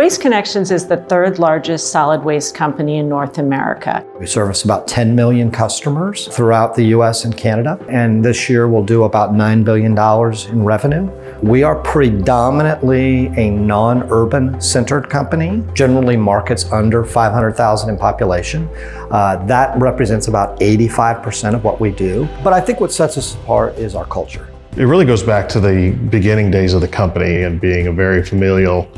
Waste Connections is the third largest solid waste company in North America. We service about 10 million customers throughout the US and Canada, and this year we'll do about $9 billion in revenue. We are predominantly a non-urban centered company, generally markets under 500,000 in population. That represents about 85% of what we do. But I think what sets us apart is our culture. It really goes back to the beginning days of the company and being a very familial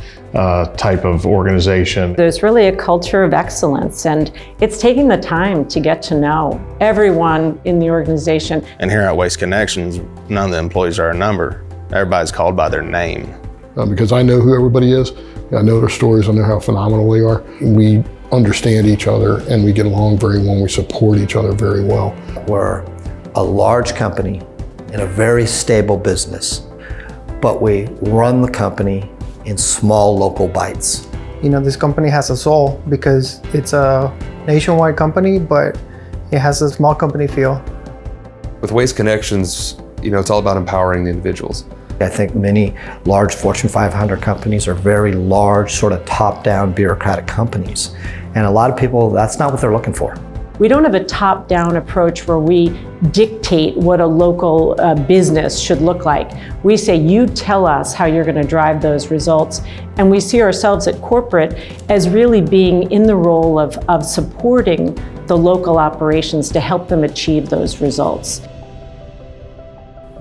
type of organization. There's really a culture of excellence, and it's taking the time to get to know everyone in the organization. And here at Waste Connections, none of the employees are a number. Everybody's called by their name. Because I know who everybody is, I know their stories, I know how phenomenal they are. We understand each other and we get along very well, we support each other very well. We're a large company in a very stable business, but we run the company in small local bites. You know, this company has a soul because it's a nationwide company, but it has a small company feel. With Waste Connections, you know, it's all about empowering the individuals. I think many large Fortune 500 companies are very large, sort of top-down bureaucratic companies. And a lot of people, that's not what they're looking for. We don't have a top-down approach where we dictate what a local business should look like. We say, you tell us how you're going to drive those results. And we see ourselves at corporate as really being in the role of supporting the local operations to help them achieve those results.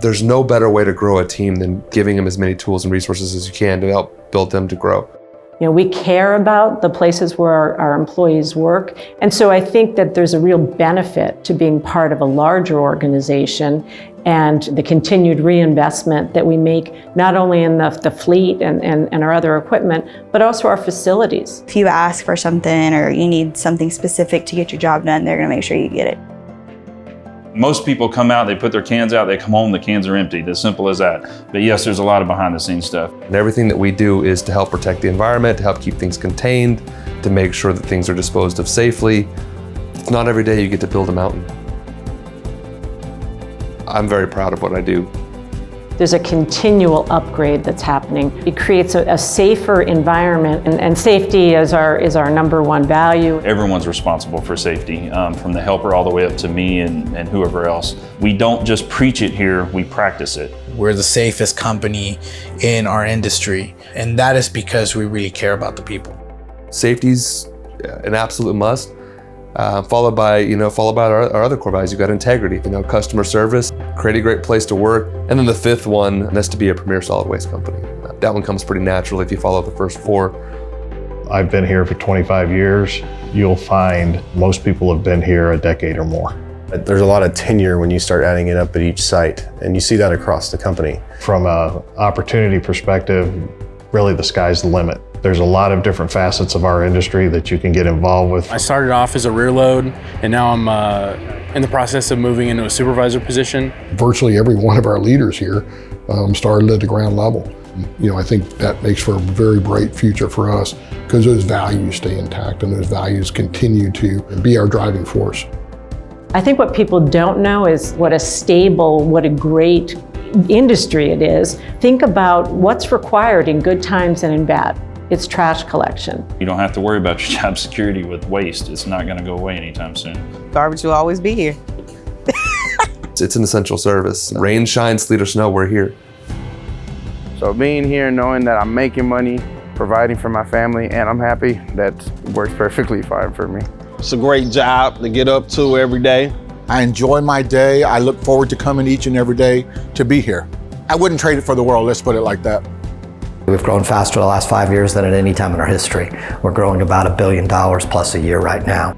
There's no better way to grow a team than giving them as many tools and resources as you can to help build them to grow. You know, we care about the places where our employees work. And so I think that there's a real benefit to being part of a larger organization and the continued reinvestment that we make, not only in the fleet and our other equipment, but also our facilities. If you ask for something or you need something specific to get your job done, they're gonna make sure you get it. Most people come out, they put their cans out, they come home, the cans are empty, as simple as that. But yes, there's a lot of behind the scenes stuff. And everything that we do is to help protect the environment, to help keep things contained, to make sure that things are disposed of safely. It's not every day you get to build a mountain. I'm very proud of what I do. There's a continual upgrade that's happening. It creates a safer environment, and safety is our number one value. Everyone's responsible for safety, from the helper all the way up to me and whoever else. We don't just preach it here, we practice it. We're the safest company in our industry, and that is because we really care about the people. Safety's an absolute must. Followed by our other core values. You've got integrity, customer service, create a great place to work. And then the fifth one, that's to be a premier solid waste company. That one comes pretty naturally if you follow the first four. I've been here for 25 years. You'll find most people have been here a decade or more. There's a lot of tenure when you start adding it up at each site, and you see that across the company. From an opportunity perspective, really the sky's the limit. There's a lot of different facets of our industry that you can get involved with. I started off as a rear load, and now I'm in the process of moving into a supervisor position. Virtually every one of our leaders here started at the ground level. You know, I think that makes for a very bright future for us because those values stay intact and those values continue to be our driving force. I think what people don't know is what a great industry it is. Think about what's required in good times and in bad. It's trash collection. You don't have to worry about your job security with waste. It's not gonna go away anytime soon. Garbage will always be here. It's an essential service. Rain, shine, sleet, or snow, we're here. So being here, knowing that I'm making money, providing for my family, and I'm happy, that works perfectly fine for me. It's a great job to get up to every day. I enjoy my day. I look forward to coming each and every day to be here. I wouldn't trade it for the world, let's put it like that. We've grown faster the last 5 years than at any time in our history. We're growing about $1 billion plus a year right now.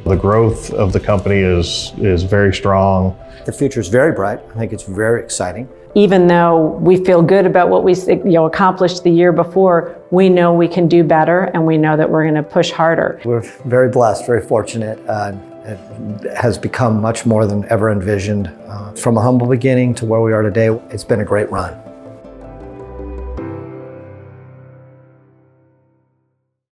The growth of the company is very strong. The future is very bright. I think it's very exciting. Even though we feel good about what we accomplished the year before, we know we can do better, and we know that we're going to push harder. We're very blessed, very fortunate. It has become much more than ever envisioned. From a humble beginning to where we are today, it's been a great run.